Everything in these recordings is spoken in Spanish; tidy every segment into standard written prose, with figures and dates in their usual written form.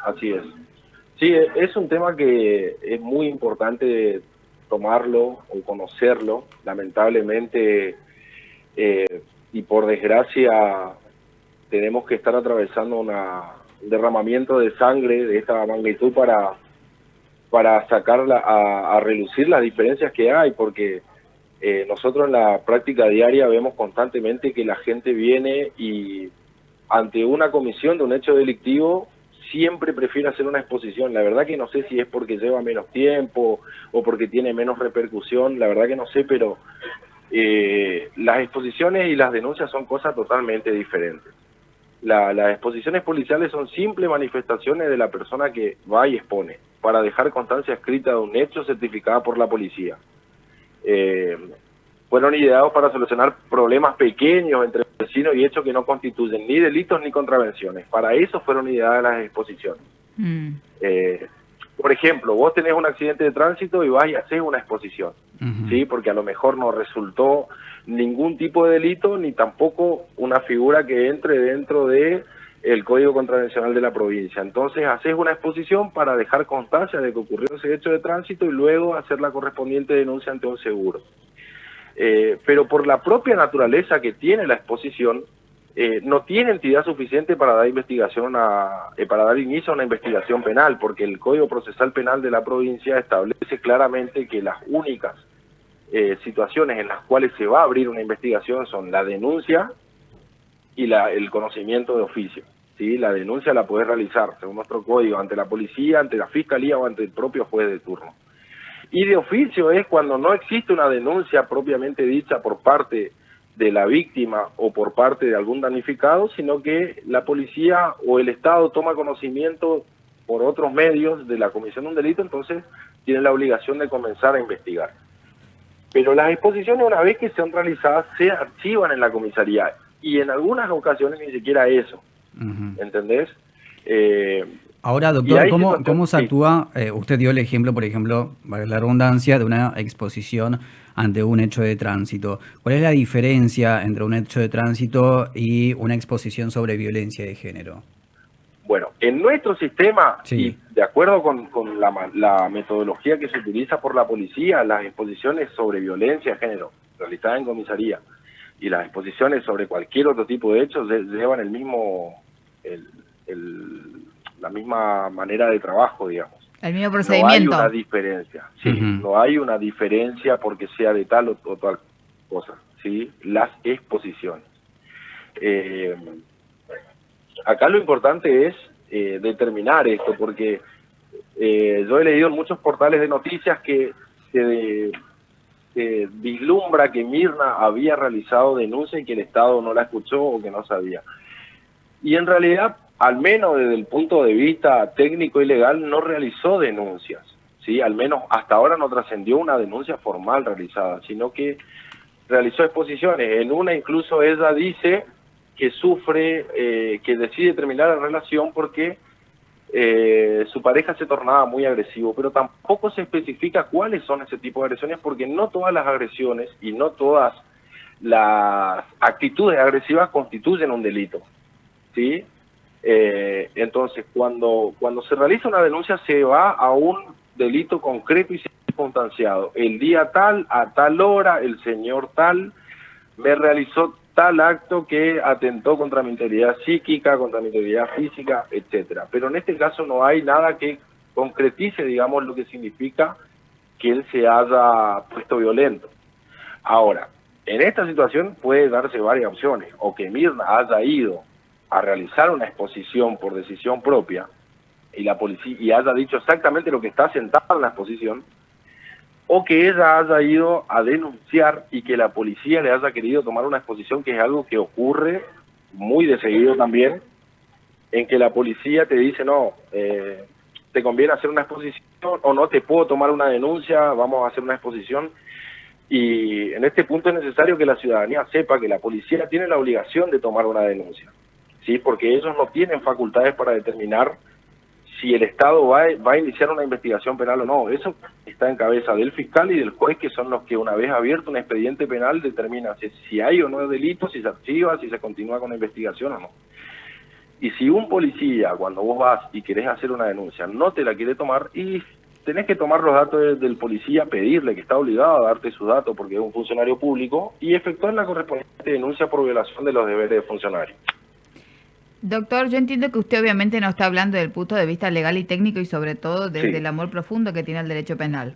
así es. Sí, es un tema que es muy importante tomarlo o conocerlo. Lamentablemente, y por desgracia, tenemos que estar atravesando un derramamiento de sangre de esta magnitud para sacar a relucir las diferencias que hay, porque nosotros en la práctica diaria vemos constantemente que la gente viene y ante una comisión de un hecho delictivo siempre prefiere hacer una exposición. La verdad que no sé si es porque lleva menos tiempo o porque tiene menos repercusión, la verdad que no sé, pero las exposiciones y las denuncias son cosas totalmente diferentes. Las exposiciones policiales son simples manifestaciones de la persona que va y expone, para dejar constancia escrita de un hecho certificada por la policía. Eh, Fueron ideados para solucionar problemas pequeños entre vecinos y hechos que no constituyen ni delitos ni contravenciones. Para eso fueron ideadas las exposiciones. Mm. Eh, por ejemplo, vos tenés un accidente de tránsito y vas y haces una exposición, Ujú. ¿sí? Porque a lo mejor no resultó ningún tipo de delito ni tampoco una figura que entre dentro de el Código Contravencional de la provincia. Entonces haces una exposición para dejar constancia de que ocurrió ese hecho de tránsito y luego hacer la correspondiente denuncia ante un seguro. Pero por la propia naturaleza que tiene la exposición, no tiene entidad suficiente para dar para dar inicio a una investigación penal, porque el Código Procesal Penal de la provincia establece claramente que las únicas situaciones en las cuales se va a abrir una investigación son la denuncia y el conocimiento de oficio. ¿Sí? La denuncia la puede realizar, según nuestro código, ante la policía, ante la fiscalía o ante el propio juez de turno. Y de oficio es cuando no existe una denuncia propiamente dicha por parte de la víctima o por parte de algún damnificado, sino que la policía o el Estado toma conocimiento por otros medios de la comisión de un delito, entonces tiene la obligación de comenzar a investigar. Pero las exposiciones, una vez que sean realizadas, se archivan en la comisaría y en algunas ocasiones ni siquiera eso, Ujú. ¿entendés? Eh, Ahora, y doctor, hay ¿cómo situaciones, se sí. actúa? Usted dio el ejemplo, por ejemplo, valga la redundancia, de una exposición ante un hecho de tránsito. ¿Cuál es la diferencia entre un hecho de tránsito y una exposición sobre violencia de género? Bueno, en nuestro sistema y Sí. de acuerdo con la metodología que se utiliza por la policía, las exposiciones sobre violencia de género realizadas en comisaría y las exposiciones sobre cualquier otro tipo de hechos llevan el, la misma manera de trabajo, digamos. El mismo No hay una procedimiento. diferencia, sí, Ujú. no hay una diferencia porque sea de tal o tal cosa, sí, las exposiciones. Eh, Acá lo importante es determinar esto, porque yo he leído en muchos portales de noticias que se vislumbra que Mirna había realizado denuncia y que el Estado no la escuchó o que no sabía. Y en realidad, al menos desde el punto de vista técnico y legal, no realizó denuncias, ¿sí? Al menos hasta ahora no trascendió una denuncia formal realizada, sino que realizó exposiciones. En una incluso ella dice que sufre, que decide terminar la relación porque su pareja se tornaba muy agresivo, pero tampoco se especifica cuáles son ese tipo de agresiones porque no todas las agresiones y no todas las actitudes agresivas constituyen un delito, ¿sí? Entonces, cuando se realiza una denuncia se va a un delito concreto y circunstanciado. El día tal, a tal hora, el señor tal me realizó tal acto que atentó contra mi integridad psíquica, contra mi integridad física, etcétera. Pero en este caso no hay nada que concretice, digamos, lo que significa que él se haya puesto violento. Ahora, en esta situación puede darse varias opciones, o que Mirna haya ido a realizar una exposición por decisión propia y la policía y haya dicho exactamente lo que está sentado en la exposición, o que ella haya ido a denunciar y que la policía le haya querido tomar una exposición, que es algo que ocurre muy de seguido también, en que la policía te dice, no, te conviene hacer una exposición o no te puedo tomar una denuncia, vamos a hacer una exposición. Y en este punto es necesario que la ciudadanía sepa que la policía tiene la obligación de tomar una denuncia, ¿sí? Porque ellos no tienen facultades para determinar si el Estado va a iniciar una investigación penal o no. Eso está en cabeza del fiscal y del juez, que son los que una vez abierto un expediente penal determinan si hay o no delito, si se archiva, si se continúa con la investigación o no. Y si un policía, cuando vos vas y querés hacer una denuncia, no te la quiere tomar, y tenés que tomar los datos del policía, pedirle, que está obligado a darte sus datos porque es un funcionario público, y efectuar la correspondiente denuncia por violación de los deberes de funcionario. Doctor, yo entiendo que usted obviamente no está hablando del punto de vista legal y técnico y sobre todo desde Sí, el amor profundo que tiene el derecho penal.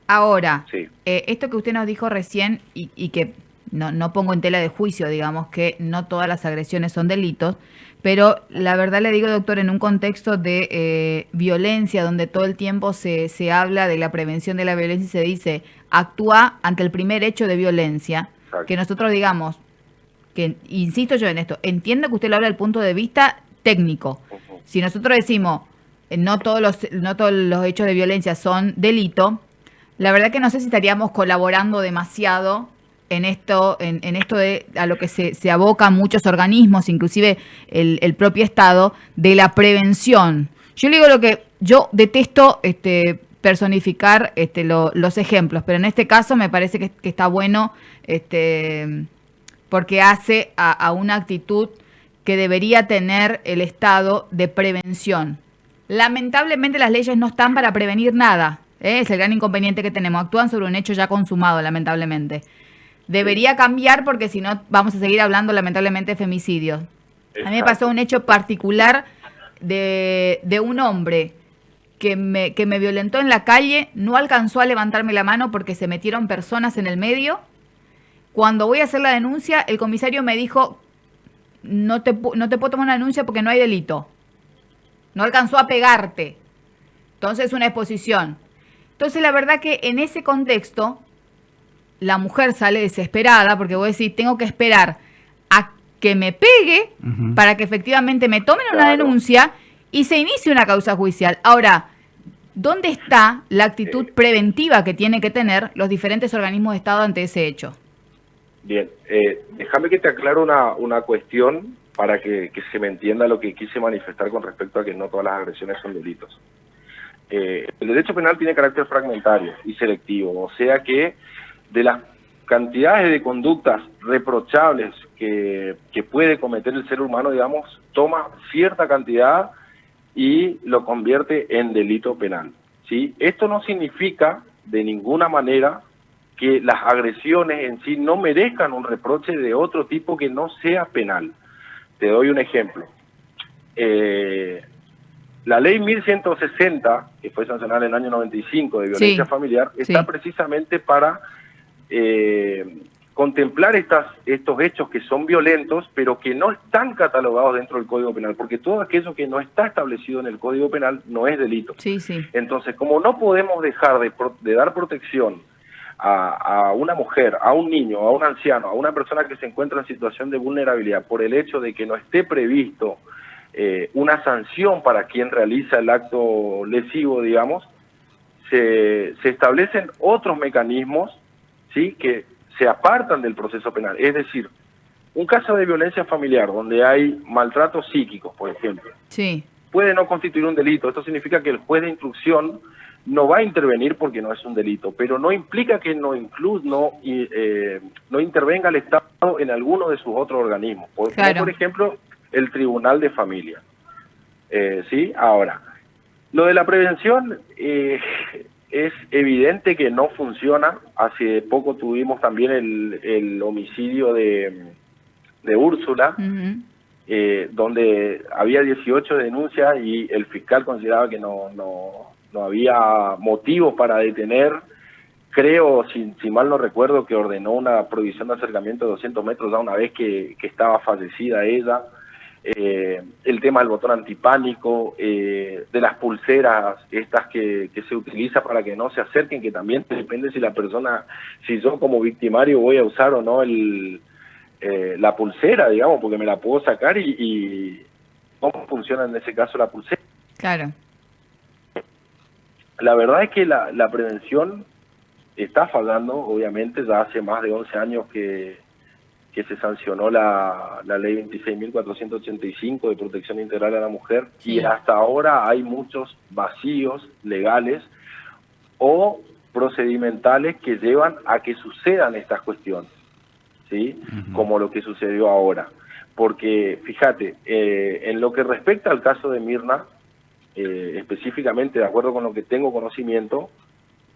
Ahora, sí. esto que usted nos dijo recién y que no pongo en tela de juicio, digamos, que no todas las agresiones son delitos, pero la verdad le digo, doctor, en un contexto de violencia, donde todo el tiempo se habla de la prevención de la violencia y se dice, actúa ante el primer hecho de violencia, que Exacto. nosotros digamos, que insisto yo en esto, entiendo que usted lo habla del punto de vista técnico. Ujú. Si nosotros decimos, no todos los hechos de violencia son delito, la verdad que no sé si estaríamos colaborando demasiado en esto, en esto de a lo que se abocan muchos organismos, inclusive el propio Estado, de la prevención. Yo le digo lo que yo detesto personificar los ejemplos, pero en este caso me parece que está bueno porque hace a una actitud que debería tener el Estado de prevención. Lamentablemente las leyes no están para prevenir nada. Es el gran inconveniente que tenemos. Actúan sobre un hecho ya consumado, lamentablemente. Sí, Debería cambiar porque si no vamos a seguir hablando lamentablemente de femicidios. A mí me pasó exacto. un hecho particular de un hombre que me violentó en la calle, no alcanzó a levantarme la mano porque se metieron personas en el medio. Cuando voy a hacer la denuncia, el comisario me dijo, no te puedo tomar una denuncia porque no hay delito. No alcanzó a pegarte. Entonces, una exposición. Entonces, la verdad que en ese contexto, la mujer sale desesperada porque voy a decir, tengo que esperar a que me pegue Ujú. para que efectivamente me tomen una Claro. denuncia y se inicie una causa judicial. Ahora, ¿dónde está la actitud Eh, preventiva que tienen que tener los diferentes organismos de Estado ante ese hecho? Bien, déjame que te aclare una cuestión para que se me entienda lo que quise manifestar con respecto a que no todas las agresiones son delitos. El derecho penal tiene carácter fragmentario y selectivo, o sea que de las cantidades de conductas reprochables que puede cometer el ser humano, digamos, toma cierta cantidad y lo convierte en delito penal, ¿sí? Esto no significa de ninguna manera que las agresiones en sí no merezcan un reproche de otro tipo que no sea penal. Te doy un ejemplo. Eh, la ley 1160, que fue sancionada en el año 95 de violencia Sí, familiar, está sí, precisamente para contemplar estos hechos que son violentos, pero que no están catalogados dentro del Código Penal, porque todo aquello que no está establecido en el Código Penal no es delito. sí, sí. Entonces, como no podemos dejar de dar protección a una mujer, a un niño, a un anciano, a una persona que se encuentra en situación de vulnerabilidad por el hecho de que no esté previsto una sanción para quien realiza el acto lesivo, digamos, se establecen otros mecanismos, ¿sí?, que se apartan del proceso penal. Es decir, un caso de violencia familiar donde hay maltratos psíquicos, por ejemplo, Sí, puede no constituir un delito. Esto significa que el juez de instrucción no va a intervenir porque no es un delito, pero no implica que no intervenga el Estado en alguno de sus otros organismos, como por claro. ejemplo el Tribunal de Familia. ¿Sí? Ahora, lo de la prevención es evidente que no funciona. Hace poco tuvimos también el homicidio de Úrsula, Ujú. donde había 18 denuncias y el fiscal consideraba que no había motivos para detener. Creo, si mal no recuerdo, que ordenó una prohibición de acercamiento de 200 metros ya una vez que estaba fallecida ella. El tema del botón antipánico, de las pulseras estas que se utiliza para que no se acerquen, que también depende si la persona, si yo como victimario voy a usar o no la pulsera, digamos, porque me la puedo sacar y cómo funciona en ese caso la pulsera. Claro. La verdad es que la prevención está fallando, obviamente, ya hace más de 11 años que se sancionó la ley 26.485 de protección integral a la mujer, y Sí. hasta ahora hay muchos vacíos legales o procedimentales que llevan a que sucedan estas cuestiones, ¿sí? Ujú. Como lo que sucedió ahora. porque fíjate, en lo que respecta al caso de Mirna, específicamente, de acuerdo con lo que tengo conocimiento,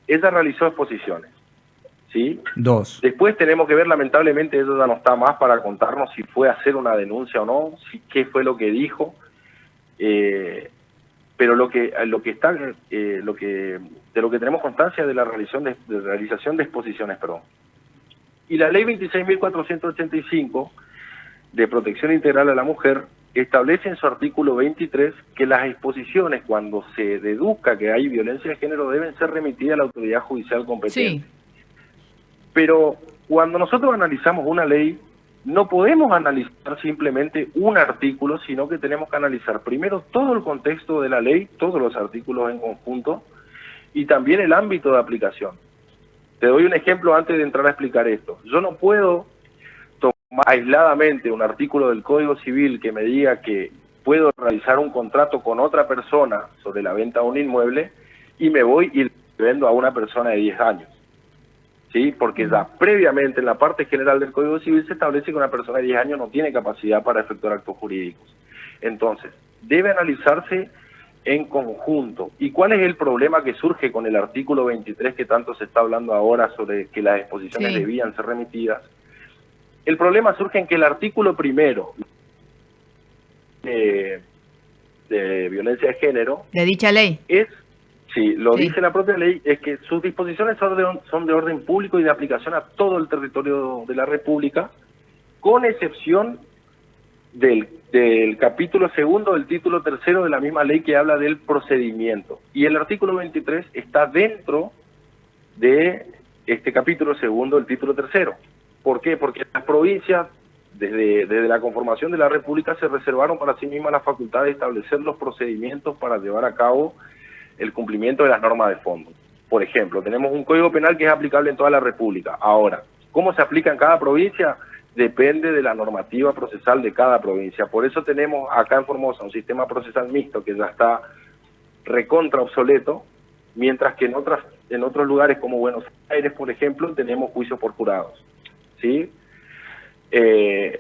ella realizó exposiciones, ¿sí? 2. Después tenemos que ver, lamentablemente, ella ya no está más para contarnos si fue a hacer una denuncia o no, si, qué fue lo que dijo, pero lo que está, de lo que tenemos constancia de la realización de exposiciones, perdón. Y la ley 26.485 de protección integral a la mujer establece en su artículo 23 que las exposiciones, cuando se deduzca que hay violencia de género, deben ser remitidas a la autoridad judicial competente. Sí. Pero cuando nosotros analizamos una ley, no podemos analizar simplemente un artículo, sino que tenemos que analizar primero todo el contexto de la ley, todos los artículos en conjunto, y también el ámbito de aplicación. Te doy un ejemplo antes de entrar a explicar esto. Yo no puedo tomar aisladamente un artículo del Código Civil que me diga que puedo realizar un contrato con otra persona sobre la venta de un inmueble y me voy y le vendo a una persona de 10 años. ¿Sí? Porque ya previamente en la parte general del Código Civil se establece que una persona de 10 años no tiene capacidad para efectuar actos jurídicos. Entonces, debe analizarse en conjunto. ¿Y cuál es el problema que surge con el artículo 23 que tanto se está hablando ahora sobre que las exposiciones debían ser remitidas? El problema surge en que el artículo primero de violencia de género de dicha ley es, sí, lo dice la propia ley, es que sus disposiciones son de orden público y de aplicación a todo el territorio de la República, con excepción del capítulo segundo del título tercero de la misma ley que habla del procedimiento. Y el artículo 23 está dentro de este capítulo segundo del título tercero. ¿Por qué? Porque las provincias, desde la conformación de la República, se reservaron para sí mismas la facultad de establecer los procedimientos para llevar a cabo el cumplimiento de las normas de fondo. Por ejemplo, tenemos un Código Penal que es aplicable en toda la República. Ahora, ¿cómo se aplica en cada provincia? Depende de la normativa procesal de cada provincia. Por eso tenemos acá en Formosa un sistema procesal mixto que ya está recontra obsoleto, mientras que en otros lugares como Buenos Aires, por ejemplo, tenemos juicios por jurados, ¿sí?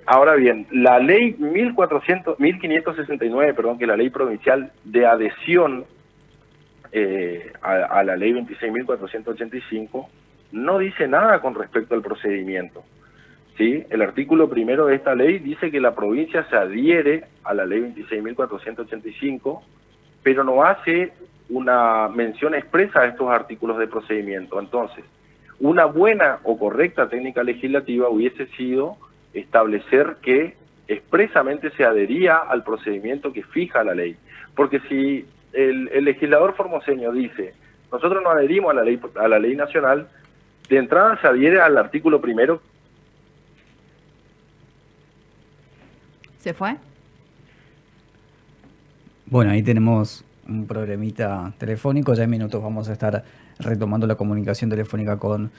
Ahora bien, la ley 1569, que es la ley provincial de adhesión a la ley 26.485, no dice nada con respecto al procedimiento. ¿Sí? El artículo primero de esta ley dice que la provincia se adhiere a la ley 26.485, pero no hace una mención expresa a estos artículos de procedimiento. Entonces, una buena o correcta técnica legislativa hubiese sido establecer que expresamente se adhería al procedimiento que fija la ley. Porque si el legislador formoseño dice, nosotros no adherimos a la ley nacional, de entrada se adhiere al artículo primero. ¿Se fue? Bueno, ahí tenemos un problemita telefónico. Ya en minutos vamos a estar retomando la comunicación telefónica con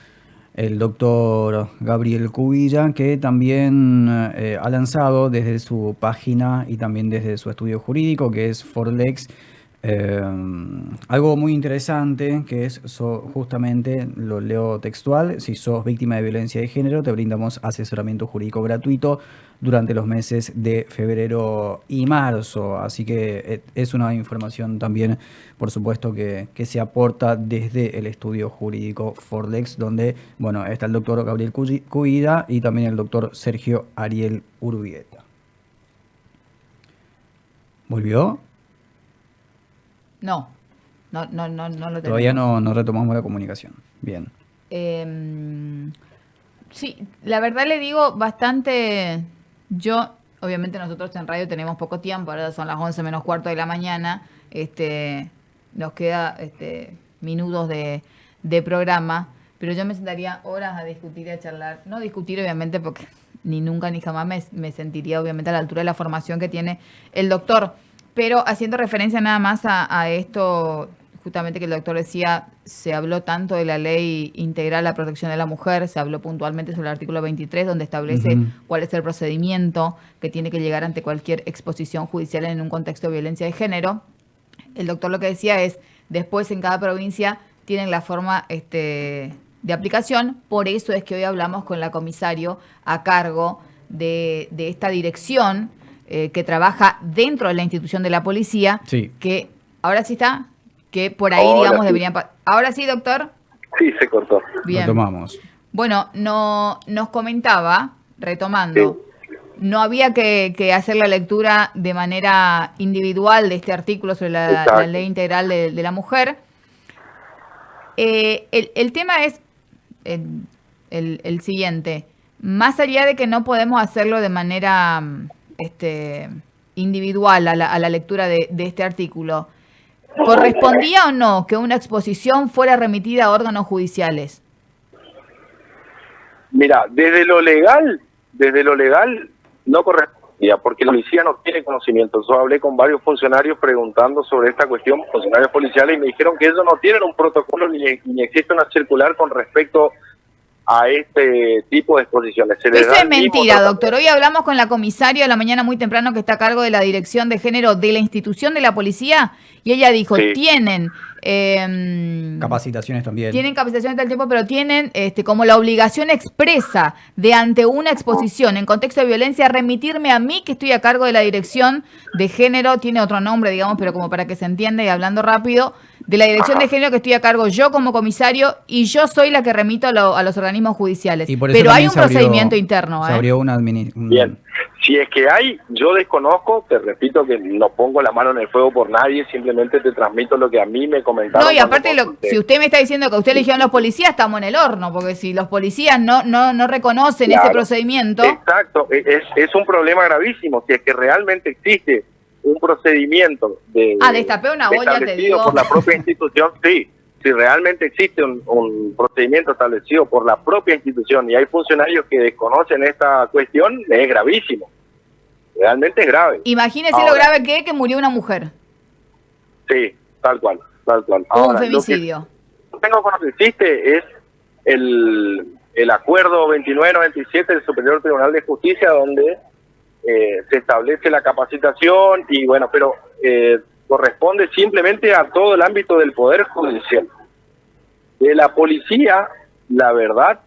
el doctor Gabriel Cubilla, que también ha lanzado desde su página y también desde su estudio jurídico, que es Forlex, algo muy interesante, que es justamente, lo leo textual: si sos víctima de violencia de género, te brindamos asesoramiento jurídico gratuito durante los meses de febrero y marzo. Así que es una información también, por supuesto, que se aporta desde el estudio jurídico Forlex, donde, bueno, está el doctor Gabriel Cubilla y también el doctor Sergio Ariel Urbieta. ¿Volvió? No lo tenemos. Todavía no retomamos la comunicación. Bien. Sí, la verdad le digo bastante. Yo, obviamente nosotros en radio tenemos poco tiempo, ahora son las 11 menos cuarto de la mañana, nos queda minutos de programa, pero yo me sentaría horas a discutir y a charlar. No discutir, obviamente, porque ni nunca ni jamás me sentiría, obviamente, a la altura de la formación que tiene el doctor. Pero haciendo referencia nada más a esto, justamente que el doctor decía, se habló tanto de la ley integral a la protección de la mujer, se habló puntualmente sobre el artículo 23, donde establece cuál es el procedimiento que tiene que llegar ante cualquier exposición judicial en un contexto de violencia de género. El doctor lo que decía es, después en cada provincia tienen la forma de aplicación, por eso es que hoy hablamos con la comisario a cargo de esta dirección que trabaja dentro de la institución de la policía, Sí. que ahora sí está, que por ahí, Ahora digamos, sí. deberían... Ahora sí, doctor. Sí, se cortó. Bien. Retomamos. Bueno, nos comentaba, retomando, no había que hacer la lectura de manera individual de este artículo sobre la Exacto. ley integral de la mujer. El tema es el siguiente. Más allá de que no podemos hacerlo de manera individual a la lectura de este artículo, ¿correspondía o no que una exposición fuera remitida a órganos judiciales? Mira, desde lo legal no correspondía, porque la policía no tiene conocimiento. Yo hablé con varios funcionarios preguntando sobre esta cuestión, funcionarios policiales, y me dijeron que ellos no tienen un protocolo ni existe una circular con respecto a este tipo de exposiciones. Se les Eso da es el mismo mentira, tratamiento. doctor. Hoy hablamos con la comisaria de la mañana muy temprano que está a cargo de la dirección de género de la institución de la policía y ella dijo, Sí. tienen... Capacitaciones también. Tienen capacitación todo el tiempo, pero tienen como la obligación expresa de ante una exposición en contexto de violencia remitirme a mí, que estoy a cargo de la dirección de género, tiene otro nombre, digamos, pero como para que se entienda y hablando rápido, de la dirección de género que estoy a cargo yo como comisario y yo soy la que remito a los organismos judiciales. Y por eso Pero hay también un se abrió- procedimiento interno. Se abrió una Bien, si es que hay, yo desconozco, te repito que no pongo la mano en el fuego por nadie, simplemente te transmito lo que a mí me comentaron. No, y cuando aparte, consulté. si usted me está diciendo que a usted eligieron los policías, estamos en el horno, porque si los policías no reconocen Claro. ese procedimiento... Exacto, es un problema gravísimo. Si es que realmente existe un procedimiento destapé una olla, te establecido digo. por la propia institución, sí. Si realmente existe un procedimiento establecido por la propia institución y hay funcionarios que desconocen esta cuestión, es gravísimo. Realmente es grave. Imagínese lo Ahora, grave que es que murió una mujer. Sí, tal cual, tal cual. Un Ahora, lo que femicidio. tengo conocimiento existe es el acuerdo 2997 del Superior Tribunal de Justicia, donde se establece la capacitación y bueno, pero corresponde simplemente a todo el ámbito del Poder Judicial. De la policía, la verdad,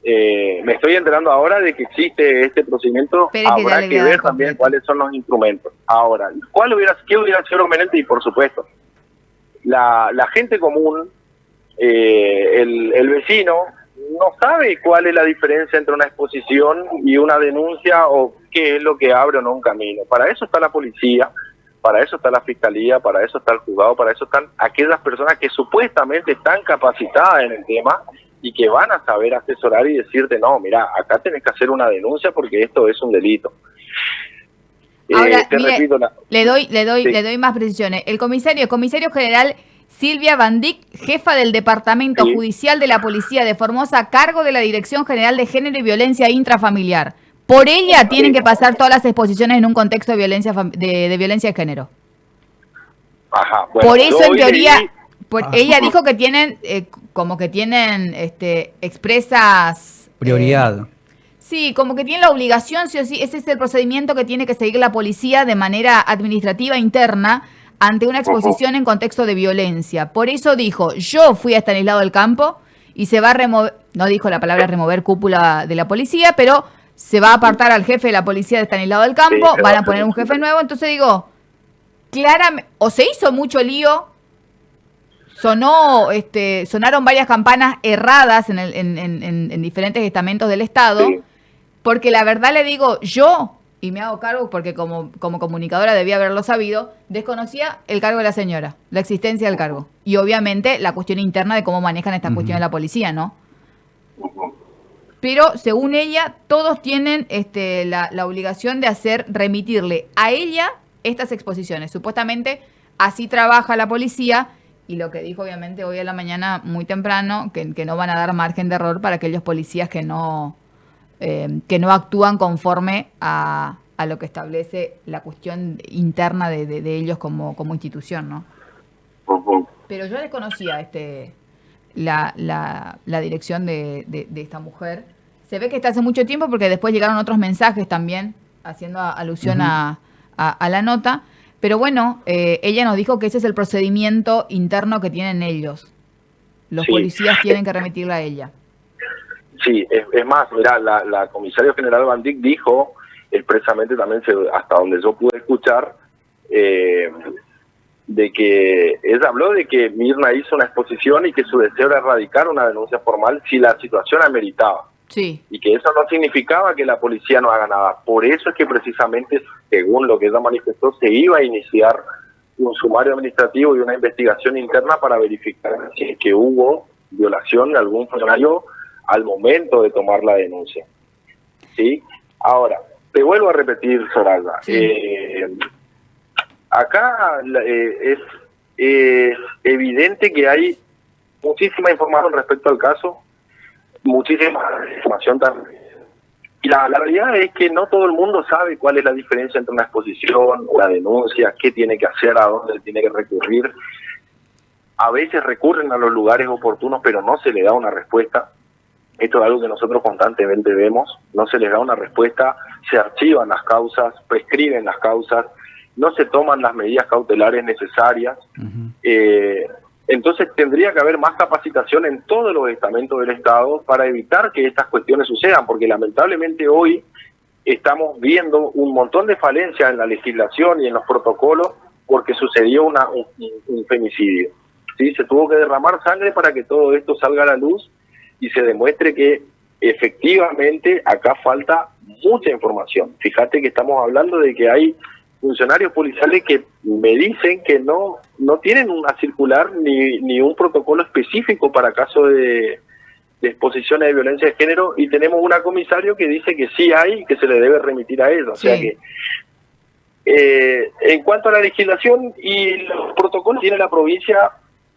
me estoy enterando ahora de que existe este procedimiento. Espere que ya Habrá le que voy a dar ver también completo. cuáles son los instrumentos. Ahora, ¿qué hubiera sido conveniente? Y por supuesto, la gente común, el vecino, no sabe cuál es la diferencia entre una exposición y una denuncia o qué es lo que abre o no un camino. Para eso está la policía, para eso está la fiscalía, para eso está el juzgado, para eso están aquellas personas que supuestamente están capacitadas en el tema y que van a saber asesorar y decirte, no, mira, acá tenés que hacer una denuncia porque esto es un delito. Ahora, Te mire, repito, le Sí. doy más precisiones. El comisario general Silvia Van Dyck, jefa del Departamento Sí. Judicial de la Policía de Formosa, a cargo de la Dirección General de Género y Violencia Intrafamiliar. Por ella tienen que pasar todas las exposiciones en un contexto de violencia de violencia de género. Ajá, bueno, Por yo eso, en hoy teoría, leí- ella dijo que tienen, como que tienen expresas... Prioridad. Sí, como que tienen la obligación, sí o sí, ese es el procedimiento que tiene que seguir la policía de manera administrativa interna ante una exposición en contexto de violencia. Por eso dijo, yo fui a Estanislao del Campo y se va a remover, no dijo la palabra remover cúpula de la policía, pero se va a apartar al jefe de la policía de Estanislao del Campo, Sí, se va van a a poner hacer un un jefe nuevo, entonces digo, claramente, o se hizo mucho lío, sonaron varias campanas erradas en diferentes estamentos del Estado, Sí. porque la verdad le digo, yo, y me hago cargo porque como comunicadora debía haberlo sabido, desconocía el cargo de la señora, la existencia del cargo. Y obviamente la cuestión interna de cómo manejan estas cuestiones la policía, ¿no? Pero según ella, todos tienen la obligación de remitirle a ella estas exposiciones. Supuestamente así trabaja la policía y lo que dijo obviamente hoy a la mañana muy temprano, que no van a dar margen de error para aquellos policías que no actúan conforme a lo que establece la cuestión interna de ellos como institución, ¿no? Ujú. Pero yo desconocía la dirección de esta mujer. Se ve que está hace mucho tiempo porque después llegaron otros mensajes también haciendo alusión a la nota. Pero bueno, ella nos dijo que ese es el procedimiento interno que tienen ellos. Los Sí. policías tienen que remitirla a ella. Sí, es más, mira, la comisaria general Van Dijk dijo expresamente también, hasta donde yo pude escuchar, de que ella habló de que Mirna hizo una exposición y que su deseo era erradicar una denuncia formal si la situación ameritaba. Sí. Y que eso no significaba que la policía no haga nada. Por eso es que precisamente, según lo que ella manifestó, se iba a iniciar un sumario administrativo y una investigación interna para verificar si es que hubo violación de algún funcionario al momento de tomar la denuncia. ¿Sí? Ahora, te vuelvo a repetir, Soraya. Sí. Acá es evidente que hay muchísima información respecto al caso, muchísima información también. Y la realidad es que no todo el mundo sabe cuál es la diferencia entre una exposición, una denuncia, qué tiene que hacer, a dónde tiene que recurrir. A veces recurren a los lugares oportunos, pero no se le da una respuesta. Esto es algo que nosotros constantemente vemos. No se les da una respuesta, se archivan las causas, prescriben las causas, no se toman las medidas cautelares necesarias. Entonces tendría que haber más capacitación en todos los estamentos del Estado para evitar que estas cuestiones sucedan, porque lamentablemente hoy estamos viendo un montón de falencias en la legislación y en los protocolos porque sucedió un femicidio. ¿Sí? Se tuvo que derramar sangre para que todo esto salga a la luz y se demuestre que efectivamente acá falta mucha información. Fíjate que estamos hablando de que hay funcionarios policiales que me dicen que no tienen una circular ni un protocolo específico para casos de exposiciones de violencia de género, y tenemos una comisario que dice que sí hay y que se le debe remitir a ellos. Sí. O sea que en cuanto a la legislación y los protocolos tiene la provincia,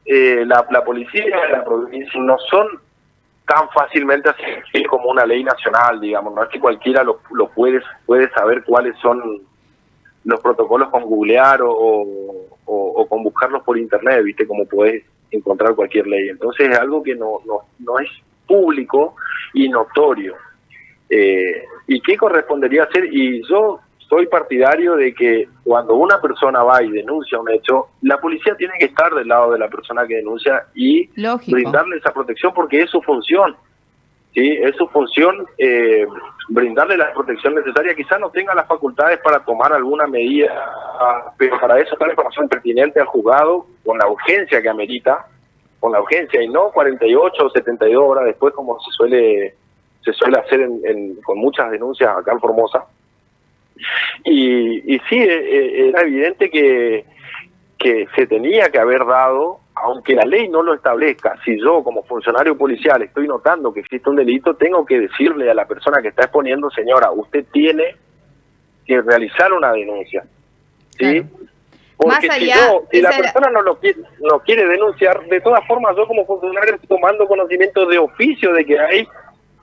la policía de la provincia no son tan fácilmente accesibles como una ley nacional, digamos. No es que cualquiera lo puede saber cuáles son los protocolos con googlear o con buscarlos por internet, viste, como podés encontrar cualquier ley. Entonces es algo que no es público y notorio. ¿Y qué correspondería hacer? Y yo soy partidario de que cuando una persona va y denuncia un hecho, la policía tiene que estar del lado de la persona que denuncia y Lógico. brindarle esa protección, porque es su función. ¿Sí? Es su función brindarle la protección necesaria. Quizás no tenga las facultades para tomar alguna medida, pero para eso está la información pertinente al juzgado con la urgencia que amerita, con la urgencia, y no 48 o 72 horas después como se suele hacer con muchas denuncias acá en Formosa. Y sí, era evidente que se tenía que haber dado, aunque la ley no lo establezca. Si yo como funcionario policial estoy notando que existe un delito, tengo que decirle a la persona que está exponiendo: señora, usted tiene que realizar una denuncia. ¿Sí? Claro. Porque Más allá, si la persona no quiere denunciar, de todas formas yo como funcionario estoy tomando conocimiento de oficio de que hay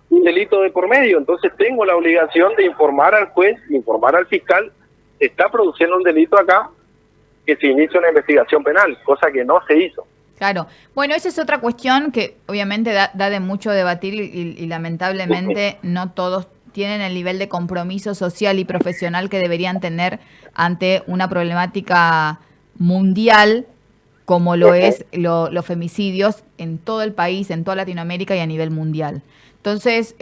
un delito de por medio. Entonces tengo la obligación de informar al juez, informar al fiscal: está produciendo un delito acá, que se inicie una investigación penal, cosa que no se hizo. Claro. Bueno, esa es otra cuestión que obviamente da de mucho debatir y lamentablemente no todos tienen el nivel de compromiso social y profesional que deberían tener ante una problemática mundial como lo es los femicidios en todo el país, en toda Latinoamérica y a nivel mundial. Entonces,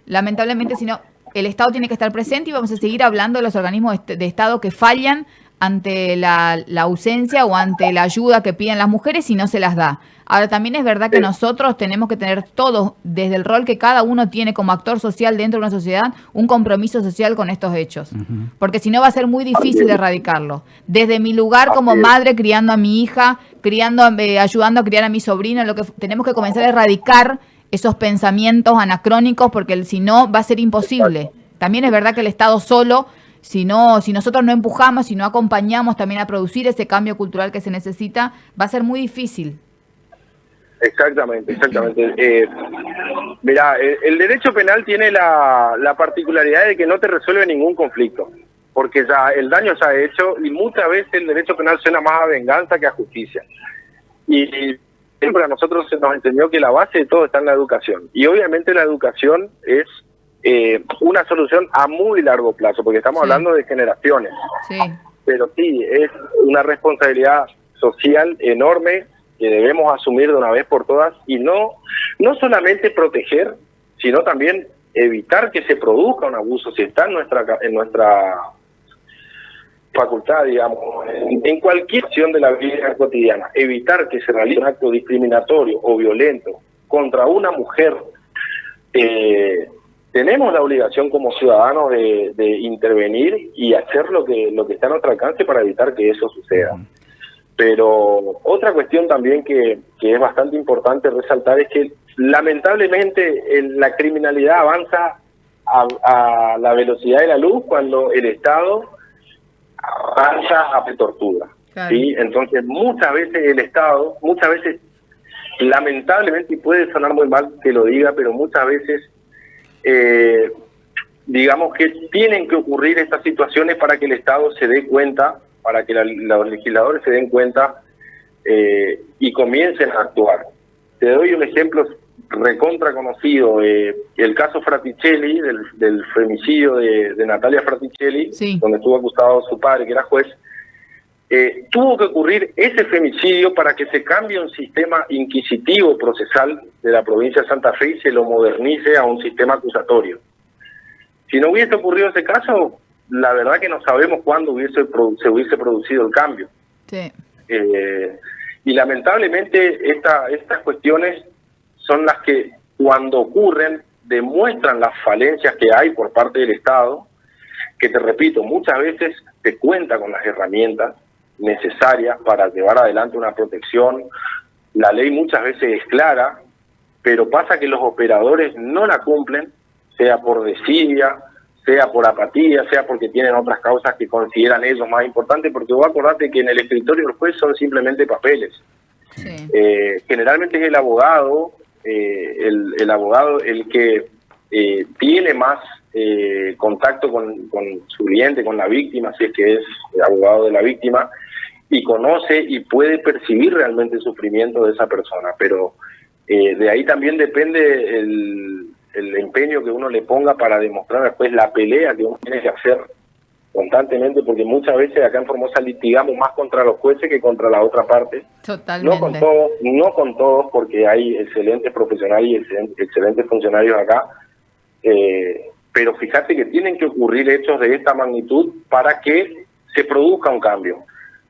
lamentablemente, si no, el Estado tiene que estar presente y vamos a seguir hablando de los organismos de Estado que fallan ante la ausencia o ante la ayuda que piden las mujeres y no se las da. Ahora, también es verdad que nosotros tenemos que tener todos, desde el rol que cada uno tiene como actor social dentro de una sociedad, un compromiso social con estos hechos. Porque si no va a ser muy difícil de erradicarlo. Desde mi lugar como madre, criando a mi hija, ayudando a criar a mi sobrino, lo que tenemos que comenzar a erradicar esos pensamientos anacrónicos, porque si no va a ser imposible. También es verdad que el Estado solo, si nosotros no empujamos, si no acompañamos también a producir ese cambio cultural que se necesita, va a ser muy difícil. Exactamente. Mirá, el derecho penal tiene la particularidad de que no te resuelve ningún conflicto, porque ya el daño se ha hecho, y muchas veces el derecho penal suena más a venganza que a justicia. Y siempre a nosotros se nos enseñó que la base de todo está en la educación, y obviamente la educación es una solución a muy largo plazo, porque estamos hablando de generaciones. Sí. Pero sí, es una responsabilidad social enorme que debemos asumir de una vez por todas y no solamente proteger, sino también evitar que se produzca un abuso si está en nuestra facultad, digamos, en cualquier acción de la vida cotidiana, evitar que se realice un acto discriminatorio o violento contra una mujer. Tenemos la obligación como ciudadanos de intervenir y hacer lo que está a nuestro alcance para evitar que eso suceda. Pero otra cuestión también que es bastante importante resaltar es que lamentablemente la criminalidad avanza a la velocidad de la luz cuando el Estado avanza a tortura. Claro. ¿Sí? Entonces muchas veces el Estado, lamentablemente, y puede sonar muy mal que lo diga, pero muchas veces digamos que tienen que ocurrir estas situaciones para que el Estado se dé cuenta, para que los legisladores se den cuenta y comiencen a actuar. Te doy un ejemplo recontra conocido, el caso Fraticelli, del femicidio de Natalia Fraticelli, sí, donde estuvo acusado su padre, que era juez. Tuvo que ocurrir ese femicidio para que se cambie un sistema inquisitivo procesal de la provincia de Santa Fe y se lo modernice a un sistema acusatorio. Si no hubiese ocurrido ese caso, la verdad que no sabemos cuándo se hubiese producido el cambio. Sí. Y lamentablemente estas cuestiones son las que, cuando ocurren, demuestran las falencias que hay por parte del Estado, que, te repito, muchas veces se cuenta con las herramientas necesarias para llevar adelante una protección. La ley muchas veces es clara, pero pasa que los operadores no la cumplen, sea por desidia, sea por apatía, sea porque tienen otras causas que consideran ellos más importantes, porque vos acordate que en el escritorio del juez son simplemente papeles. Sí. Generalmente es el abogado, el abogado el que tiene más contacto con su cliente, con la víctima, si es que es el abogado de la víctima, y conoce y puede percibir realmente el sufrimiento de esa persona, pero de ahí también depende el empeño que uno le ponga para demostrar después la pelea que uno tiene que hacer constantemente, porque muchas veces acá en Formosa litigamos más contra los jueces que contra la otra parte. Totalmente. No con todos, porque hay excelentes profesionales y excelentes funcionarios acá, pero fíjate que tienen que ocurrir hechos de esta magnitud para que se produzca un cambio.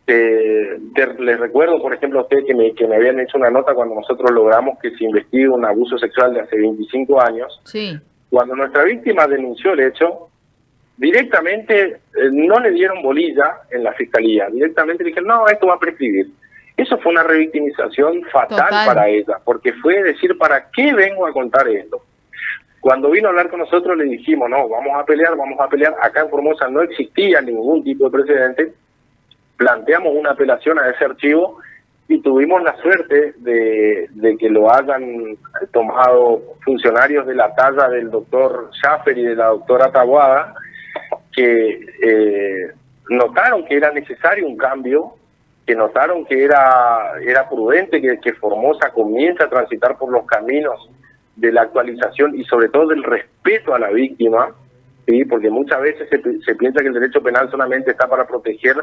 Les recuerdo, por ejemplo, a ustedes que me habían hecho una nota cuando nosotros logramos que se investigue un abuso sexual de hace 25 años. Sí. Cuando nuestra víctima denunció el hecho, directamente no le dieron bolilla en la fiscalía, directamente le dijeron, no, esto va a prescribir. Eso fue una revictimización fatal para ella, porque fue decir, ¿para qué vengo a contar esto? Cuando vino a hablar con nosotros le dijimos, no, vamos a pelear. Acá en Formosa no existía ningún tipo de precedente, planteamos una apelación a ese archivo y tuvimos la suerte de que lo hayan tomado funcionarios de la talla del doctor Schaffer y de la doctora Taboada, que notaron que era necesario un cambio, que notaron que era prudente que Formosa comience a transitar por los caminos de la actualización y sobre todo del respeto a la víctima, ¿sí? Porque muchas veces se piensa que el derecho penal solamente está para proteger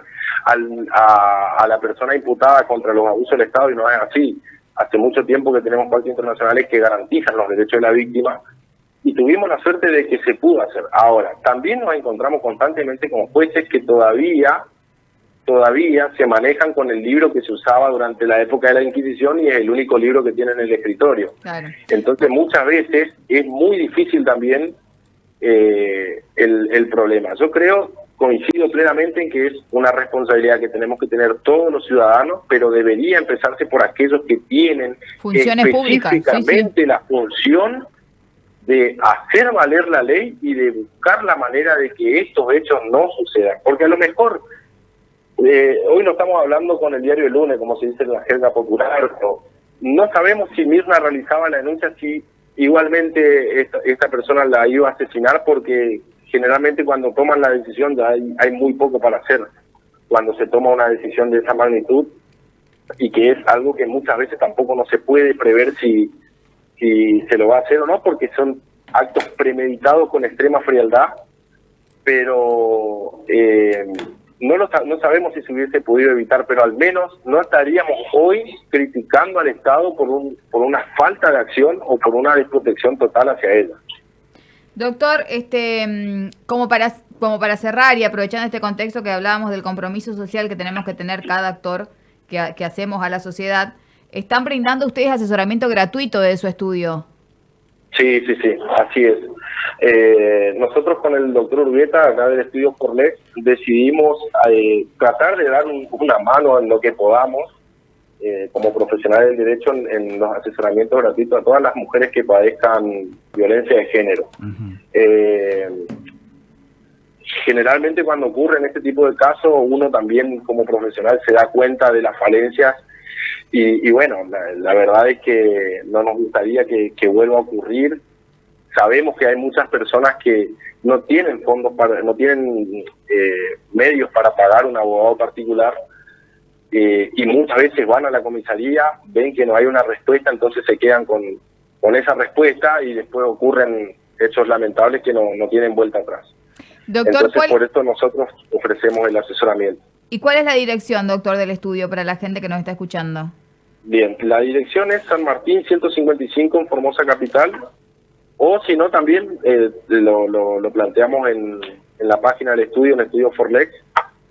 a la persona imputada contra los abusos del Estado, y no es así. Hace mucho tiempo que tenemos pactos internacionales que garantizan los derechos de la víctima, y tuvimos la suerte de que se pudo hacer. Ahora, también nos encontramos constantemente con jueces que todavía se manejan con el libro que se usaba durante la época de la Inquisición y es el único libro que tienen en el escritorio. Claro. Entonces muchas veces es muy difícil también el problema. Yo coincido plenamente en que es una responsabilidad que tenemos que tener todos los ciudadanos, pero debería empezarse por aquellos que tienen funciones específicamente la función de hacer valer la ley y de buscar la manera de que estos hechos no sucedan. Porque a lo mejor, hoy lo estamos hablando con el diario El Lunes, como se dice en la jerga popular, no sabemos si Mirna realizaba la denuncia, si igualmente esta persona la iba a asesinar, porque generalmente cuando toman la decisión ya hay muy poco para hacer, cuando se toma una decisión de esa magnitud, y que es algo que muchas veces tampoco no se puede prever si se lo va a hacer o no, porque son actos premeditados con extrema frialdad, pero no sabemos si se hubiese podido evitar, pero al menos no estaríamos hoy criticando al Estado por una falta de acción o por una desprotección total hacia ella. Doctor, como para cerrar y aprovechando este contexto que hablábamos del compromiso social que tenemos que tener cada actor que hacemos a la sociedad, ¿están brindando ustedes asesoramiento gratuito de su estudio? Sí, así es. Nosotros con el doctor Urbieta, acá del estudio Forlex, decidimos tratar de dar una mano en lo que podamos, como profesionales del derecho, en los asesoramientos gratuitos a todas las mujeres que padezcan violencia de género. Generalmente cuando ocurren este tipo de casos, uno también como profesional se da cuenta de las falencias y bueno, la verdad es que no nos gustaría que vuelva a ocurrir. Sabemos que hay muchas personas que no tienen fondos no tienen medios para pagar un abogado particular, y muchas veces van a la comisaría, ven que no hay una respuesta, entonces se quedan con esa respuesta y después ocurren hechos lamentables que no tienen vuelta atrás. Doctor, entonces por esto nosotros ofrecemos el asesoramiento. ¿Y cuál es la dirección, doctor, del estudio para la gente que nos está escuchando? Bien, la dirección es San Martín 155 en Formosa Capital, o si no también lo planteamos en la página del estudio, en el estudio Forlex,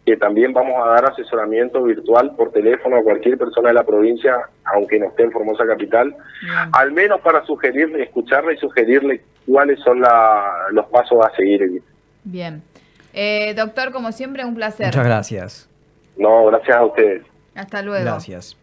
que también vamos a dar asesoramiento virtual por teléfono a cualquier persona de la provincia, aunque no esté en Formosa Capital, bien, al menos para sugerirle, escucharle y sugerirle cuáles son los pasos a seguir. Bien. Doctor, como siempre, un placer. Muchas gracias. No, gracias a ustedes. Hasta luego. Gracias.